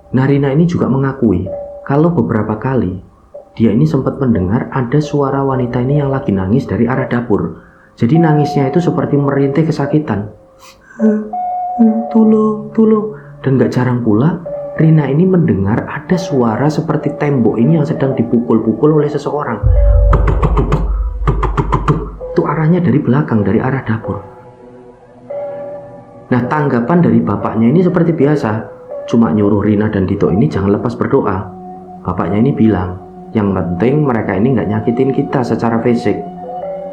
Nah, Rina ini juga mengakui kalau beberapa kali dia ini sempat mendengar ada suara wanita ini yang lagi nangis dari arah dapur. Jadi nangisnya itu seperti merintih kesakitan. Tolong. Dan gak jarang pula Rina ini mendengar ada suara seperti tembok ini yang sedang dipukul-pukul oleh seseorang. Itu arahnya dari belakang, dari arah dapur. Nah, tanggapan dari bapaknya ini seperti biasa, cuma nyuruh Rina dan Dito ini jangan lepas berdoa. Bapaknya ini bilang, yang penting mereka ini gak nyakitin kita secara fisik.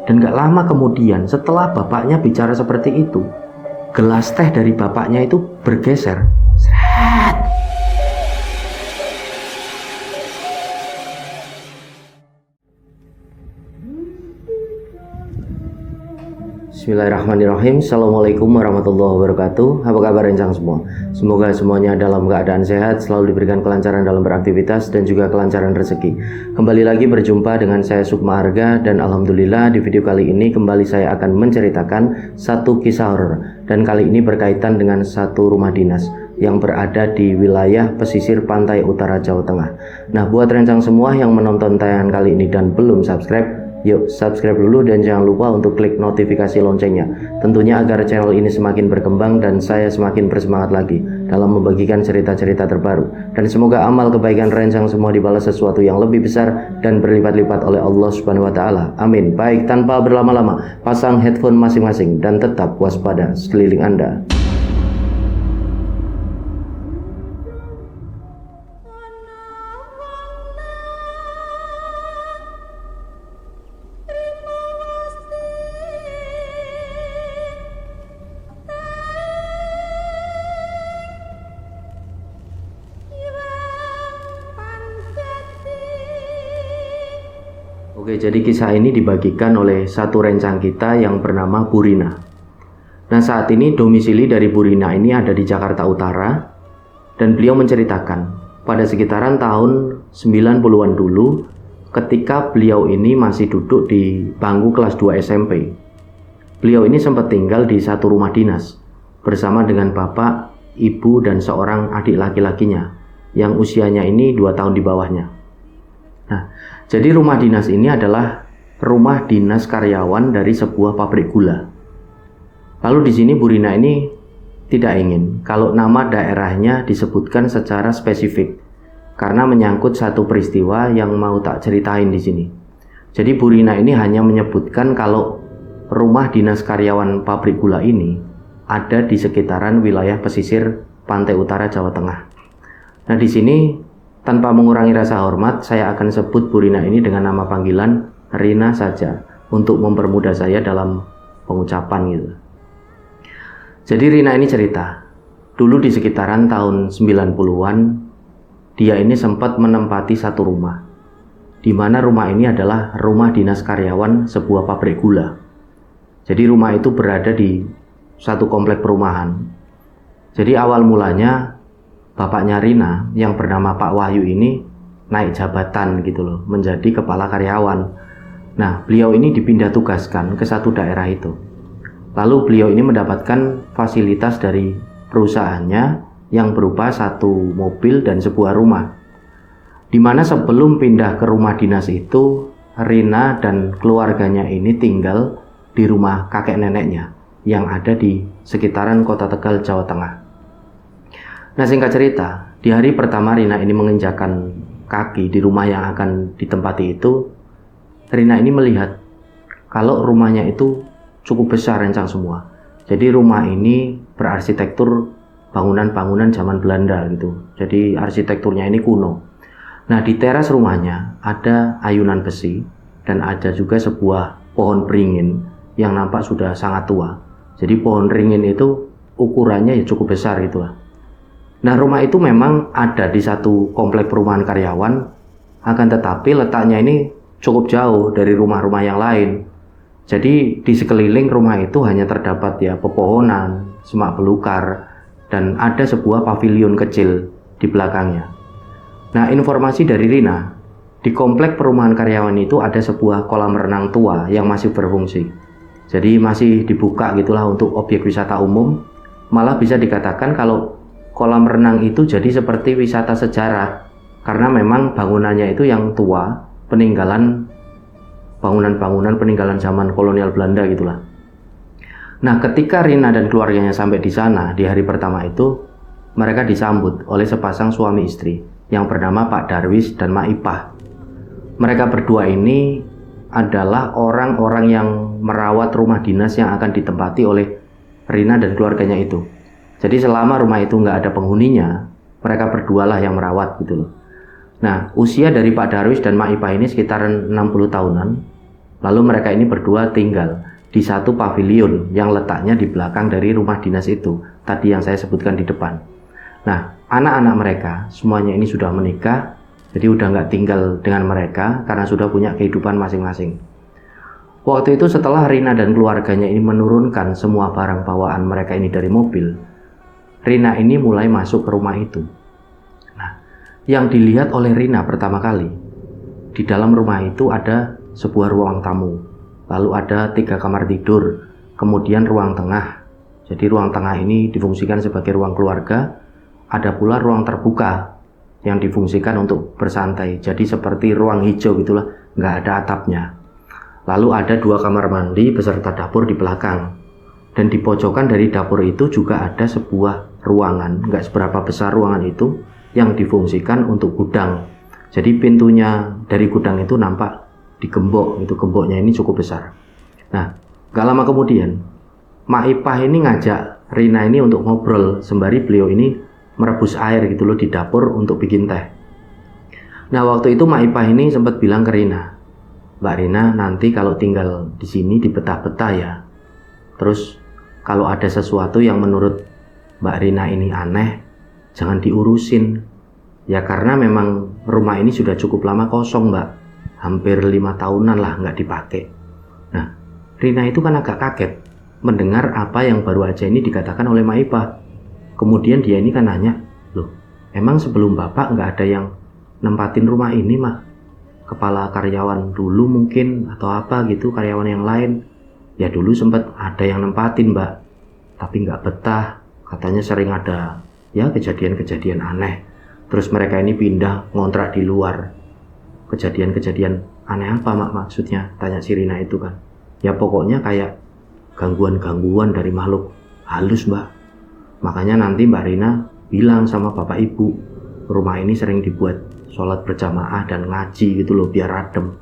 Dan gak lama kemudian setelah bapaknya bicara seperti itu, gelas teh dari bapaknya itu bergeser. Seret. Bismillahirrahmanirrahim. Assalamualaikum warahmatullahi wabarakatuh. Apa kabar rencang semua? Semoga semuanya dalam keadaan sehat, selalu diberikan kelancaran dalam beraktivitas dan juga kelancaran rezeki. Kembali lagi berjumpa dengan saya Sukma Arga, dan alhamdulillah di video kali ini kembali saya akan menceritakan satu kisah horor, dan kali ini berkaitan dengan satu rumah dinas yang berada di wilayah pesisir pantai utara Jawa Tengah. Nah, buat rencang semua yang menonton tayangan kali ini dan belum subscribe, yuk subscribe dulu dan jangan lupa untuk klik notifikasi loncengnya. Tentunya agar channel ini semakin berkembang dan saya semakin bersemangat lagi dalam membagikan cerita-cerita terbaru. Dan semoga amal kebaikan rencang semua dibalas sesuatu yang lebih besar dan berlipat-lipat oleh Allah Subhanahu wa taala. Amin. Baik, tanpa berlama-lama, pasang headphone masing-masing dan tetap waspada sekeliling Anda. Oke, jadi kisah ini dibagikan oleh satu rencang kita yang bernama Bu Rina. Nah, saat ini domisili dari Bu Rina ini ada di Jakarta Utara, dan beliau menceritakan pada sekitaran tahun 90-an dulu ketika beliau ini masih duduk di bangku kelas 2 SMP. Beliau ini sempat tinggal di satu rumah dinas bersama dengan bapak, ibu, dan seorang adik laki-lakinya yang usianya ini 2 tahun di bawahnya. Nah, jadi rumah dinas ini adalah rumah dinas karyawan dari sebuah pabrik gula. Lalu di sini Bu Rina ini tidak ingin kalau nama daerahnya disebutkan secara spesifik karena menyangkut satu peristiwa yang mau tak ceritain di sini. Jadi Bu Rina ini hanya menyebutkan kalau rumah dinas karyawan pabrik gula ini ada di sekitaran wilayah pesisir pantai utara Jawa Tengah. Nah, di sini tanpa mengurangi rasa hormat, saya akan sebut Bu Rina ini dengan nama panggilan Rina saja untuk mempermudah saya dalam pengucapan gitu. Jadi Rina ini cerita, dulu di sekitaran tahun 90-an dia ini sempat menempati satu rumah, di mana rumah ini adalah rumah dinas karyawan sebuah pabrik gula. Jadi rumah itu berada di satu komplek perumahan. Jadi awal mulanya bapaknya Rina yang bernama Pak Wahyu ini naik jabatan gitu loh, menjadi kepala karyawan. Nah, beliau ini dipindah tugaskan ke satu daerah itu. Lalu beliau ini mendapatkan fasilitas dari perusahaannya yang berupa satu mobil dan sebuah rumah. Dimana sebelum pindah ke rumah dinas itu, Rina dan keluarganya ini tinggal di rumah kakek neneknya yang ada di sekitaran kota Tegal, Jawa Tengah. Nah, singkat cerita, di hari pertama Rina ini menginjakan kaki di rumah yang akan ditempati itu, Rina ini melihat kalau rumahnya itu cukup besar rencang semua. Jadi rumah ini berarsitektur bangunan-bangunan zaman Belanda gitu. Jadi arsitekturnya ini kuno. Nah, di teras rumahnya ada ayunan besi dan ada juga sebuah pohon beringin yang nampak sudah sangat tua. Jadi pohon beringin itu ukurannya ya cukup besar itulah. Nah, rumah itu memang ada di satu komplek perumahan karyawan, akan tetapi letaknya ini cukup jauh dari rumah-rumah yang lain. Jadi di sekeliling rumah itu hanya terdapat ya pepohonan, semak belukar, dan ada sebuah pavilion kecil di belakangnya. Nah, informasi dari Rina, di komplek perumahan karyawan itu ada sebuah kolam renang tua yang masih berfungsi. Jadi masih dibuka gitulah untuk objek wisata umum. Malah bisa dikatakan kalau kolam renang itu jadi seperti wisata sejarah karena memang bangunannya itu yang tua, peninggalan bangunan-bangunan peninggalan zaman kolonial Belanda gitulah. Nah, ketika Rina dan keluarganya sampai di sana di hari pertama itu, mereka disambut oleh sepasang suami istri yang bernama Pak Darwis dan Mak Ipah. Mereka berdua ini adalah orang-orang yang merawat rumah dinas yang akan ditempati oleh Rina dan keluarganya itu. Jadi selama rumah itu nggak ada penghuninya, mereka berdualah yang merawat gitu loh. Nah, usia dari Pak Darwis dan Mak Ipah ini sekitar 60 tahunan. Lalu mereka ini berdua tinggal di satu pavilion yang letaknya di belakang dari rumah dinas itu, tadi yang saya sebutkan di depan. Nah, anak-anak mereka semuanya ini sudah menikah, jadi udah nggak tinggal dengan mereka karena sudah punya kehidupan masing-masing. Waktu itu setelah Rina dan keluarganya ini menurunkan semua barang bawaan mereka ini dari mobil, Rina ini mulai masuk ke rumah itu. Nah, yang dilihat oleh Rina pertama kali, di dalam rumah itu ada sebuah ruang tamu, lalu ada 3 kamar tidur, kemudian ruang tengah. Jadi ruang tengah ini difungsikan sebagai ruang keluarga, ada pula ruang terbuka yang difungsikan untuk bersantai, jadi seperti ruang hijau gitulah, nggak ada atapnya. Lalu ada 2 kamar mandi beserta dapur di belakang. Dan di pojokan dari dapur itu juga ada sebuah ruangan, nggak seberapa besar ruangan itu, yang difungsikan untuk gudang. Jadi pintunya dari gudang itu nampak digembok, itu gemboknya ini cukup besar. Nah, nggak lama kemudian, Mak Ipah ini ngajak Rina ini untuk ngobrol, sembari beliau ini merebus air gitu loh di dapur untuk bikin teh. Nah, waktu itu Mak Ipah ini sempat bilang ke Rina, "Mbak Rina, nanti kalau tinggal di sini dibetah-betah ya. Terus kalau ada sesuatu yang menurut Mbak Rina ini aneh, jangan diurusin. Ya karena memang rumah ini sudah cukup lama kosong, Mbak. Hampir 5 tahunan lah nggak dipakai." Nah, Rina itu kan agak kaget mendengar apa yang baru aja ini dikatakan oleh Mak Ipah. Kemudian dia ini kan nanya, "Loh, emang sebelum Bapak nggak ada yang nempatin rumah ini, Mak? Kepala karyawan dulu mungkin atau apa gitu, karyawan yang lain?" "Ya dulu sempat ada yang nempatin, Mbak, tapi nggak betah. Katanya sering ada ya kejadian-kejadian aneh. Terus mereka ini pindah ngontrak di luar." "Kejadian-kejadian aneh apa, Mak, maksudnya?" tanya si Rina itu kan. "Ya pokoknya kayak gangguan-gangguan dari makhluk halus, Mbak. Makanya nanti Mbak Rina bilang sama Bapak Ibu, rumah ini sering dibuat sholat berjamaah dan ngaji gitu loh biar adem."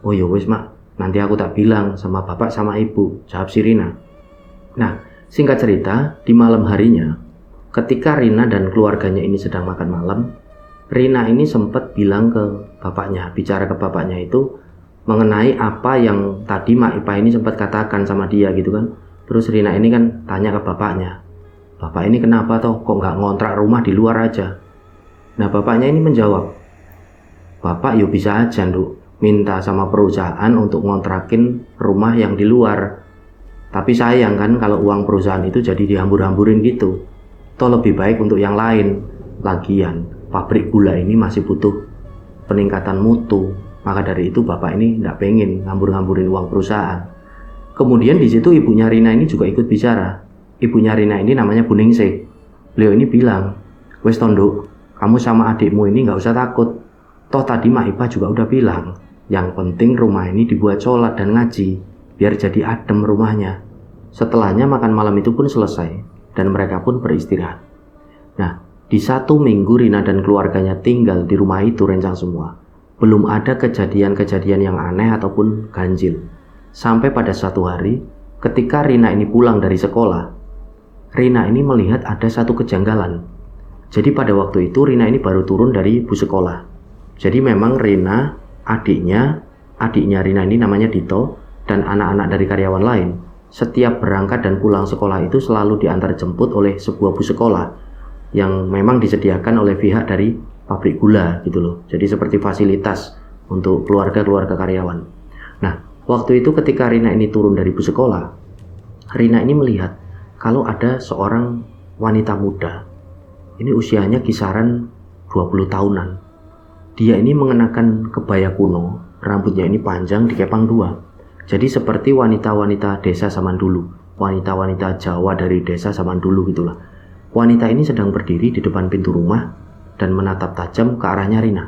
"Oh ya wis, Mak, nanti aku tak bilang sama Bapak sama Ibu," jawab si Rina. Nah, singkat cerita, di malam harinya, ketika Rina dan keluarganya ini sedang makan malam, Rina ini sempat bilang ke bapaknya, bicara ke bapaknya itu mengenai apa yang tadi Mak Ipah ini sempat katakan sama dia gitu kan. Terus Rina ini kan tanya ke bapaknya, "Bapak ini kenapa toh kok nggak ngontrak rumah di luar aja?" Nah, bapaknya ini menjawab, "Bapak yo bisa aja, Nduk, minta sama perusahaan untuk ngontrakin rumah yang di luar. Tapi sayang kan kalau uang perusahaan itu jadi dihambur-hamburin gitu. Toh lebih baik untuk yang lain. Lagian pabrik gula ini masih butuh peningkatan mutu. Maka dari itu Bapak ini nggak pengen ngambur-ngamburin uang perusahaan." Kemudian di situ ibunya Rina ini juga ikut bicara. Ibunya Rina ini namanya Bu Ningsih. Beliau ini bilang, "Wes Tonduk, kamu sama adikmu ini nggak usah takut. Toh tadi Mak Ipah juga udah bilang, yang penting rumah ini dibuat sholat dan ngaji, biar jadi adem rumahnya." Setelahnya makan malam itu pun selesai, dan mereka pun beristirahat. Nah, di 1 minggu Rina dan keluarganya tinggal di rumah itu rencang semua. Belum ada kejadian-kejadian yang aneh ataupun ganjil. Sampai pada suatu hari, ketika Rina ini pulang dari sekolah, Rina ini melihat ada satu kejanggalan. Jadi pada waktu itu Rina ini baru turun dari bus sekolah. Jadi memang Rina, adiknya Rina ini namanya Dito, dan anak-anak dari karyawan lain, setiap berangkat dan pulang sekolah itu selalu diantar jemput oleh sebuah bus sekolah yang memang disediakan oleh pihak dari pabrik gula gitu loh. Jadi seperti fasilitas untuk keluarga-keluarga karyawan. Nah, waktu itu ketika Rina ini turun dari bus sekolah, Rina ini melihat kalau ada seorang wanita muda. Ini usianya kisaran 20 tahunan. Dia ini mengenakan kebaya kuno, rambutnya ini panjang dikepang 2. Jadi seperti wanita-wanita desa zaman dulu, wanita-wanita Jawa dari desa zaman dulu gitulah. wanita ini sedang berdiri di depan pintu rumah dan menatap tajam ke arahnya Rina.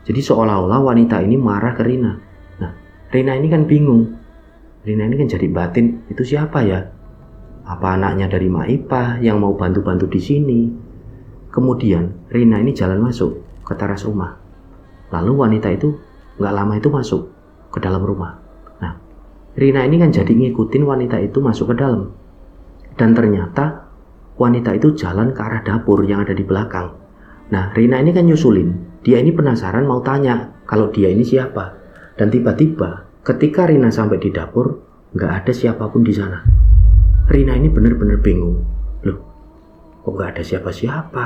Jadi seolah-olah wanita ini marah ke Rina. Nah, Rina ini kan bingung. Rina ini kan jadi batin, itu siapa ya? Apa anaknya dari Maipa yang mau bantu-bantu di sini? Kemudian Rina ini jalan masuk ke teras rumah. Lalu wanita itu gak lama itu masuk ke dalam rumah. Nah, Rina ini kan jadi ngikutin wanita itu masuk ke dalam. Dan ternyata wanita itu jalan ke arah dapur yang ada di belakang. Nah, Rina ini kan nyusulin. Dia ini penasaran mau tanya kalau dia ini siapa. Dan tiba-tiba ketika Rina sampai di dapur, gak ada siapapun di sana. Rina ini benar-benar bingung. Loh, kok gak ada siapa-siapa?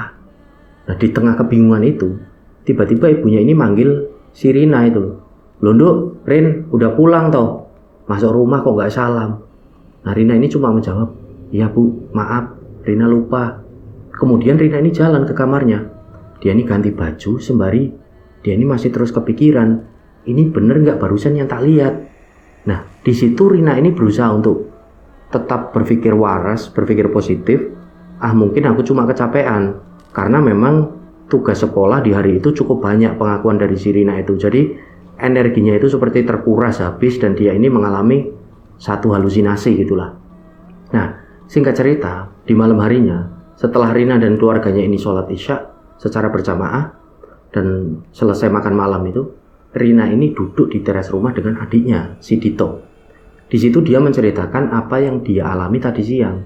Nah, di tengah kebingungan itu, tiba-tiba ibunya ini manggil si Rina itu. Loh, Nduk, Rin, udah pulang toh? Masuk rumah kok gak salam? Nah, Rina ini cuma menjawab, iya Bu, maaf, Rina lupa. Kemudian Rina ini jalan ke kamarnya. Dia ini ganti baju sembari dia ini masih terus kepikiran, ini bener gak barusan yang tak lihat? Nah, di situ Rina ini berusaha untuk tetap berpikir waras, berpikir positif. Mungkin aku cuma kecapean, karena memang tugas sekolah di hari itu cukup banyak pengakuan dari si Rina itu. Jadi energinya itu seperti terkuras habis dan dia ini mengalami satu halusinasi gitulah. Nah, singkat cerita, di malam harinya setelah Rina dan keluarganya ini sholat isya secara berjamaah dan selesai makan malam itu, Rina ini duduk di teras rumah dengan adiknya, si Dito. Di situ dia menceritakan apa yang dia alami tadi siang.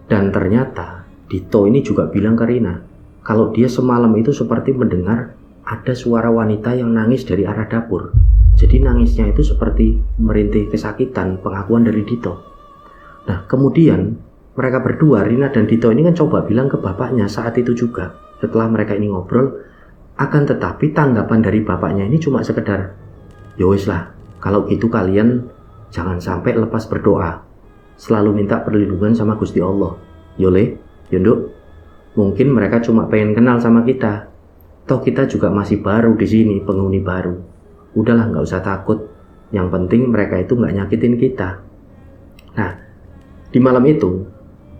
Dan ternyata Dito ini juga bilang ke Rina kalau dia semalam itu seperti mendengar ada suara wanita yang nangis dari arah dapur. Jadi nangisnya itu seperti merintih kesakitan, pengakuan dari Dito. Nah, kemudian mereka berdua, Rina dan Dito ini kan coba bilang ke bapaknya saat itu juga. Setelah mereka ini ngobrol, akan tetapi tanggapan dari bapaknya ini cuma sekedar, ya wis lah, kalau gitu kalian jangan sampai lepas berdoa, selalu minta perlindungan sama Gusti Allah. Yole, Yunduk, mungkin mereka cuma pengen kenal sama kita. Toh kita juga masih baru di sini, penghuni baru. Udahlah, nggak usah takut. Yang penting mereka itu nggak nyakitin kita. Nah, di malam itu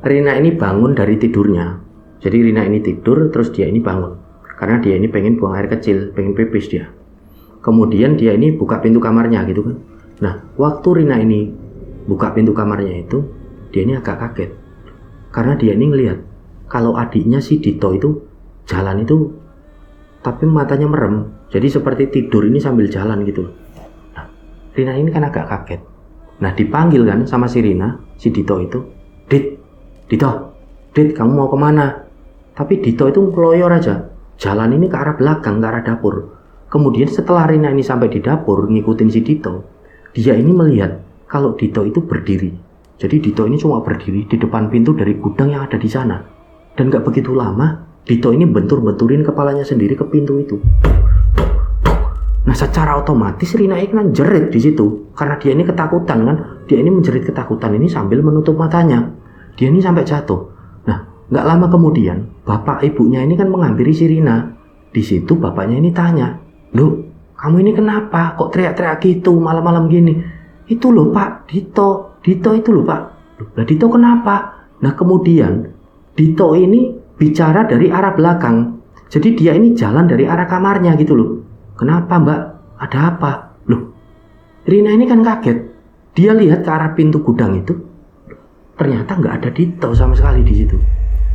Rina ini bangun dari tidurnya. Jadi Rina ini tidur, terus dia ini bangun. Karena dia ini pengen buang air kecil, pengen pipis dia. Kemudian dia ini buka pintu kamarnya gitu kan. Nah, waktu Rina ini buka pintu kamarnya itu, dia ini agak kaget. Karena dia ini ngelihat kalau adiknya si Dito itu jalan itu, tapi matanya merem. Jadi seperti tidur ini sambil jalan gitu. Nah, Rina ini kan agak kaget. Nah, dipanggil kan sama si Rina, si Dito itu. Dit, kamu mau kemana? Tapi Dito itu ngeloyor aja. Jalan ini ke arah belakang, ke arah dapur. Kemudian setelah Rina ini sampai di dapur ngikutin si Dito, dia ini melihat kalau Dito itu berdiri. Jadi Dito ini cuma berdiri di depan pintu dari gudang yang ada di sana. Dan gak begitu lama, Dito ini bentur-benturin kepalanya sendiri ke pintu itu. Nah, secara otomatis Rina ini kan jerit di situ. Karena dia ini ketakutan kan. Dia ini menjerit ketakutan ini sambil menutup matanya. Dia ini sampai jatuh. Nah, gak lama kemudian, bapak ibunya ini kan menghampiri si Rina. Di situ bapaknya ini tanya, "Loh, kamu ini kenapa? Kok teriak-teriak gitu malam-malam gini?" "Itu loh Pak, Dito itu loh Pak." "Lah Dito kenapa?" Nah, kemudian Dito ini bicara dari arah belakang. Jadi dia ini jalan dari arah kamarnya gitu loh. "Kenapa Mbak? Ada apa?" Loh, Rina ini kan kaget. Dia lihat ke arah pintu gudang itu. Ternyata nggak ada Dito sama sekali di situ.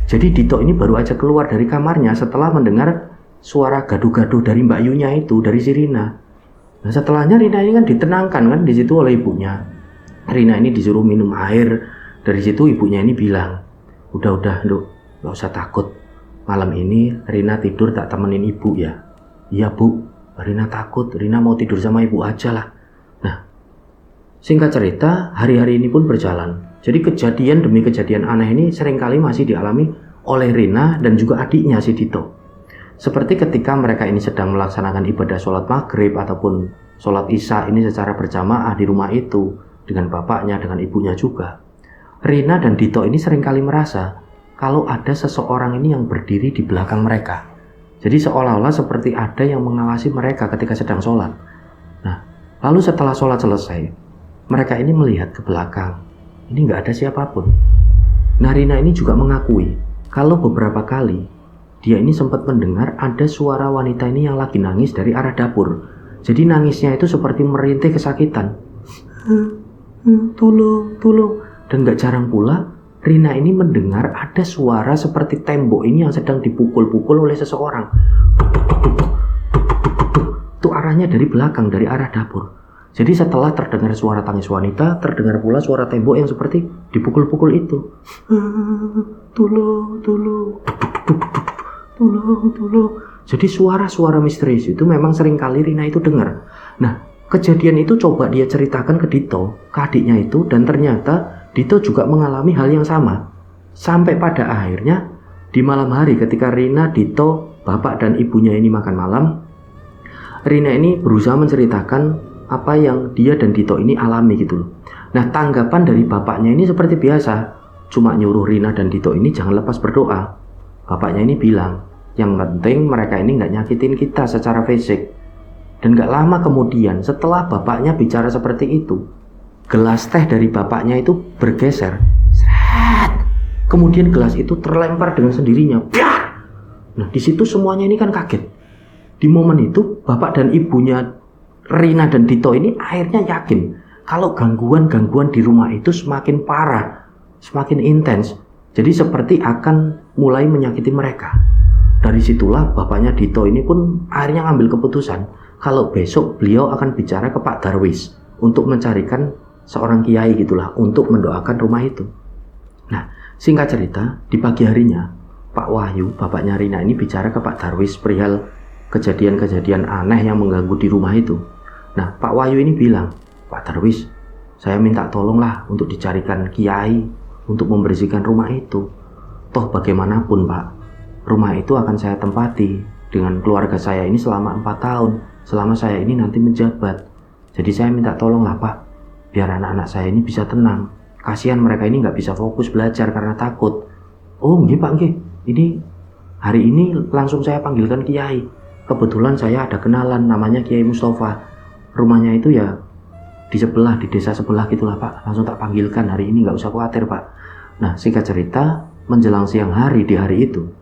Jadi Dito ini baru aja keluar dari kamarnya setelah mendengar suara gaduh-gaduh dari Mbak Yunya itu, dari si Rina. Nah, setelahnya Rina ini kan ditenangkan kan di situ oleh ibunya. Rina ini disuruh minum air. Dari situ ibunya ini bilang, udah, Nduk, nggak usah takut. Malam ini Rina tidur tak temenin ibu ya." "Iya Bu, Rina takut. Rina mau tidur sama ibu aja lah." Nah, singkat cerita, hari-hari ini pun berjalan. Jadi kejadian demi kejadian aneh ini seringkali masih dialami oleh Rina dan juga adiknya si Dito. Seperti ketika mereka ini sedang melaksanakan ibadah sholat maghrib ataupun sholat isya ini secara berjamaah di rumah itu dengan bapaknya, dengan ibunya juga. Rina dan Dito ini seringkali merasa kalau ada seseorang ini yang berdiri di belakang mereka. Jadi seolah-olah seperti ada yang mengawasi mereka ketika sedang sholat. Nah, lalu setelah sholat selesai, mereka ini melihat ke belakang. Ini nggak ada siapapun. Nah, Rina ini juga mengakui kalau beberapa kali dia ini sempat mendengar ada suara wanita ini yang lagi nangis dari arah dapur. Jadi nangisnya itu seperti merintih kesakitan. Tolong. Dan gak jarang pula Rina ini mendengar ada suara seperti tembok ini yang sedang dipukul-pukul oleh seseorang. Itu arahnya dari belakang, dari arah dapur. Jadi setelah terdengar suara tangis wanita, terdengar pula suara tembok yang seperti dipukul-pukul itu. Tolong. Jadi suara-suara misterius itu memang sering kali Rina itu dengar. Nah, kejadian itu coba dia ceritakan ke Dito, ke adiknya itu, dan ternyata Dito juga mengalami hal yang sama. Sampai pada akhirnya di malam hari ketika Rina, Dito, bapak dan ibunya ini makan malam, Rina ini berusaha menceritakan apa yang dia dan Dito ini alami gitu loh. Nah, tanggapan dari bapaknya ini seperti biasa, cuma nyuruh Rina dan Dito ini jangan lepas berdoa. Bapaknya ini bilang, yang penting mereka ini nggak nyakitin kita secara fisik. Dan gak lama kemudian setelah bapaknya bicara seperti itu, gelas teh dari bapaknya itu bergeser. Kemudian gelas itu terlempar dengan sendirinya. Nah, di situ semuanya ini kan kaget. Di momen itu bapak dan ibunya Rina dan Dito ini akhirnya yakin kalau gangguan-gangguan di rumah itu semakin parah, semakin intens. Jadi seperti akan mulai menyakiti mereka. Dari situlah bapaknya Dito ini pun akhirnya ngambil keputusan kalau besok beliau akan bicara ke Pak Darwis untuk mencarikan seorang kiai gitulah untuk mendoakan rumah itu. Nah, singkat cerita, di pagi harinya Pak Wahyu, bapaknya Rina ini bicara ke Pak Darwis perihal kejadian-kejadian aneh yang mengganggu di rumah itu. Nah, Pak Wahyu ini bilang, Pak Darwis, saya minta tolonglah untuk dicarikan kiai untuk membersihkan rumah itu. Toh bagaimanapun Pak, rumah itu akan saya tempati dengan keluarga saya ini selama 4 tahun, selama saya ini nanti menjabat. Jadi saya minta tolonglah Pak, biar anak-anak saya ini bisa tenang. Kasihan mereka ini nggak bisa fokus belajar karena takut. Oh nggih Pak, nggih. Ini hari ini langsung saya panggilkan kiai. Kebetulan saya ada kenalan namanya Kiai Mustafa. Rumahnya itu ya di sebelah, di desa sebelah gitulah Pak. Langsung tak panggilkan hari ini, nggak usah khawatir Pak. Nah, singkat cerita, menjelang siang hari di hari itu,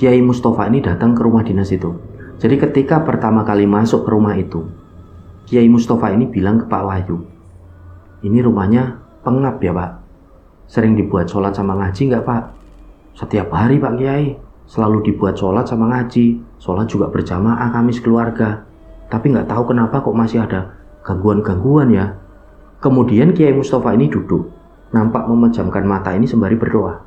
Kiai Mustafa ini datang ke rumah dinas itu. Jadi ketika pertama kali masuk ke rumah itu, Kiai Mustafa ini bilang ke Pak Wahyu, ini rumahnya pengap ya Pak. Sering dibuat sholat sama ngaji nggak Pak? Setiap hari Pak Kiai, selalu dibuat sholat sama ngaji. Sholat juga berjamaah kami sekeluarga. Tapi nggak tahu kenapa kok masih ada gangguan-gangguan ya. Kemudian Kiai Mustafa ini duduk, nampak memejamkan mata ini sembari berdoa.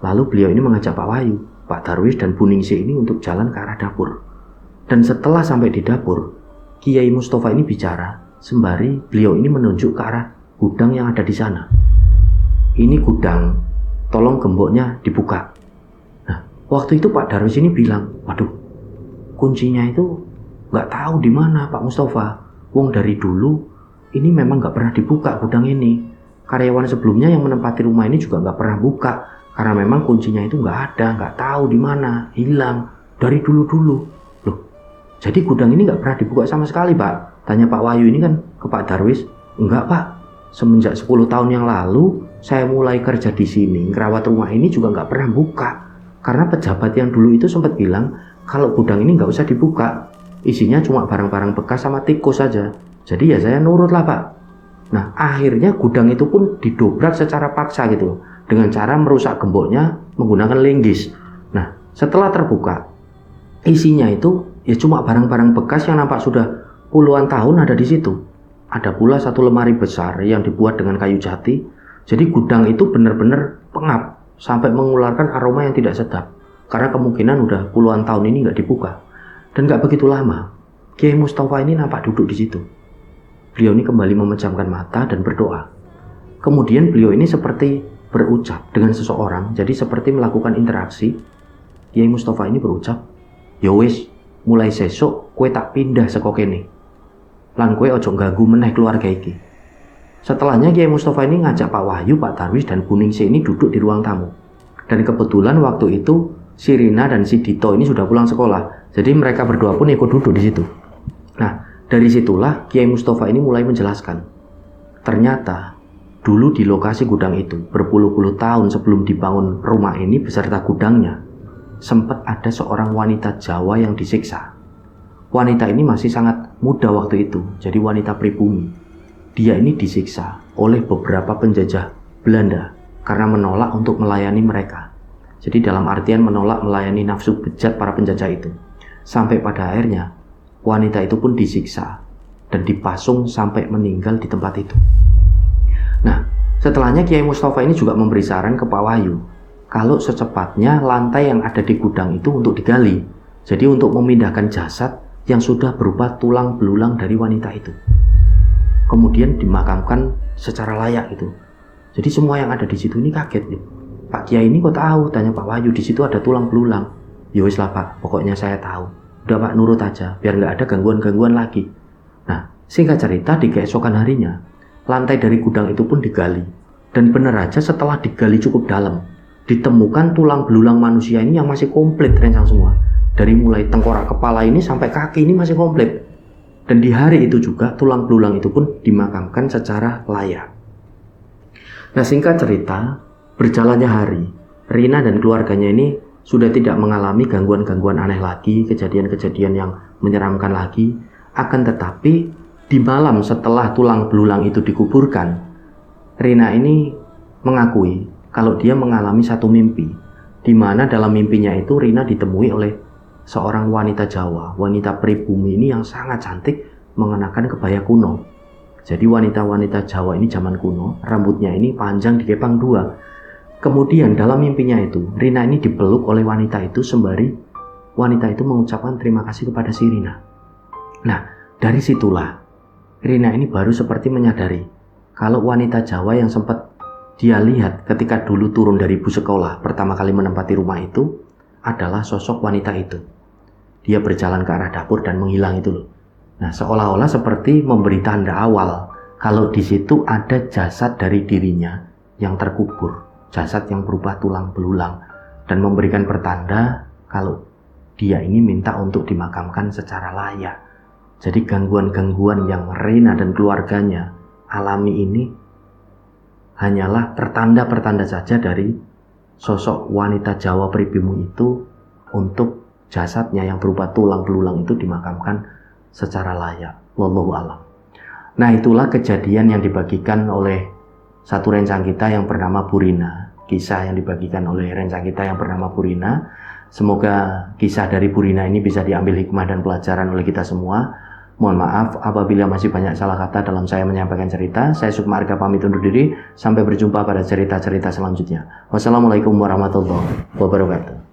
Lalu beliau ini mengajak Pak Wahyu, Pak Darwis dan Bu Ningsih ini untuk jalan ke arah dapur. Dan setelah sampai di dapur, Kiai Mustafa ini bicara, sembari beliau ini menunjuk ke arah gudang yang ada di sana. Ini gudang, tolong gemboknya dibuka. Nah, waktu itu Pak Darwis ini bilang, waduh, kuncinya itu nggak tahu di mana Pak Mustafa. Wong dari dulu ini memang nggak pernah dibuka gudang ini. Karyawan sebelumnya yang menempati rumah ini juga nggak pernah buka karena memang kuncinya itu nggak ada, nggak tahu di mana, hilang dari dulu-dulu. Loh, jadi gudang ini nggak pernah dibuka sama sekali Pak? Tanya Pak Wahyu ini kan ke Pak Darwis. Enggak Pak, semenjak 10 tahun yang lalu saya mulai kerja di sini, ngerawat rumah ini juga nggak pernah buka. Karena pejabat yang dulu itu sempat bilang kalau gudang ini nggak usah dibuka, isinya cuma barang-barang bekas sama tikus saja. Jadi ya saya nurut lah Pak. Nah, akhirnya gudang itu pun didobrak secara paksa gitu, dengan cara merusak gemboknya menggunakan linggis. Nah, setelah terbuka, isinya itu ya cuma barang-barang bekas yang nampak sudah puluhan tahun ada di situ. Ada pula satu lemari besar yang dibuat dengan kayu jati. Jadi gudang itu benar-benar pengap sampai mengeluarkan aroma yang tidak sedap. Karena kemungkinan udah puluhan tahun ini nggak dibuka. Dan gak begitu lama, Kiai Mustafa ini nampak duduk di situ. Beliau ini kembali memejamkan mata dan berdoa. Kemudian beliau ini seperti berucap dengan seseorang, jadi seperti melakukan interaksi. Kiai Mustafa ini berucap, ya wis, mulai sesuk kue tak pindah saka kene. Lan kue ojo ganggu meneh keluarga iki. Setelahnya Kiai Mustafa ini ngajak Pak Wahyu, Pak Darwis dan Bu Ningsih ini duduk di ruang tamu. Dan kebetulan waktu itu si Rina dan si Dito ini sudah pulang sekolah. Jadi mereka berdua pun ikut duduk di situ. Nah, dari situlah Kiai Mustafa ini mulai menjelaskan. Ternyata dulu di lokasi gudang itu, berpuluh-puluh tahun sebelum dibangun rumah ini beserta gudangnya, sempat ada seorang wanita Jawa yang disiksa. Wanita ini masih sangat muda waktu itu, jadi wanita pribumi. Dia ini disiksa oleh beberapa penjajah Belanda karena menolak untuk melayani mereka. Jadi dalam artian menolak melayani nafsu bejat para penjajah itu. Sampai pada akhirnya wanita itu pun disiksa dan dipasung sampai meninggal di tempat itu. Nah, setelahnya Kiai Mustafa ini juga memberi saran ke Pak Wahyu kalau secepatnya lantai yang ada di gudang itu untuk digali. Jadi untuk memindahkan jasad yang sudah berupa tulang belulang dari wanita itu, kemudian dimakamkan secara layak itu. Jadi semua yang ada di situ ini kaget. Pak Kiai ini kok tahu? Tanya Pak Wahyu, di situ ada tulang belulang. Ya wis lah Pak, pokoknya saya tahu. Udah Pak, nurut aja, biar nggak ada gangguan-gangguan lagi. Nah, singkat cerita, di keesokan harinya, lantai dari gudang itu pun digali. Dan benar aja setelah digali cukup dalam, ditemukan tulang belulang manusia ini yang masih komplit rencang semua. Dari mulai tengkorak kepala ini sampai kaki ini masih komplit. Dan di hari itu juga tulang belulang itu pun dimakamkan secara layak. Nah, singkat cerita, berjalannya hari, Rina dan keluarganya ini sudah tidak mengalami gangguan-gangguan aneh lagi, kejadian-kejadian yang menyeramkan lagi. Akan tetapi, di malam setelah tulang belulang itu dikuburkan, Rina ini mengakui kalau dia mengalami satu mimpi, di mana dalam mimpinya itu Rina ditemui oleh seorang wanita Jawa, wanita pribumi ini yang sangat cantik mengenakan kebaya kuno. Jadi wanita-wanita Jawa ini zaman kuno, rambutnya ini panjang dikepang dua. Kemudian dalam mimpinya itu, Rina ini dipeluk oleh wanita itu sembari wanita itu mengucapkan terima kasih kepada si Rina. Nah, dari situlah Rina ini baru seperti menyadari kalau wanita Jawa yang sempat dia lihat ketika dulu turun dari bus sekolah pertama kali menempati rumah itu adalah sosok wanita itu. Dia berjalan ke arah dapur dan menghilang itu loh. Nah, seolah-olah seperti memberi tanda awal kalau di situ ada jasad dari dirinya yang terkubur, jasad yang berupa tulang belulang, dan memberikan pertanda kalau dia ini minta untuk dimakamkan secara layak. Jadi gangguan-gangguan yang Rina dan keluarganya alami ini hanyalah pertanda-pertanda saja dari sosok wanita Jawa pribumi itu untuk jasadnya yang berupa tulang belulang itu dimakamkan secara layak. Wallahu a'lam. Nah, itulah kejadian yang dibagikan oleh satu rencang kita yang bernama Bu Rina. Kisah yang dibagikan oleh rencang kita yang bernama Bu Rina. Semoga kisah dari Bu Rina ini bisa diambil hikmah dan pelajaran oleh kita semua. Mohon maaf apabila masih banyak salah kata dalam saya menyampaikan cerita. Saya Sukma Arga pamit undur diri. Sampai berjumpa pada cerita-cerita selanjutnya. Wassalamualaikum warahmatullahi wabarakatuh.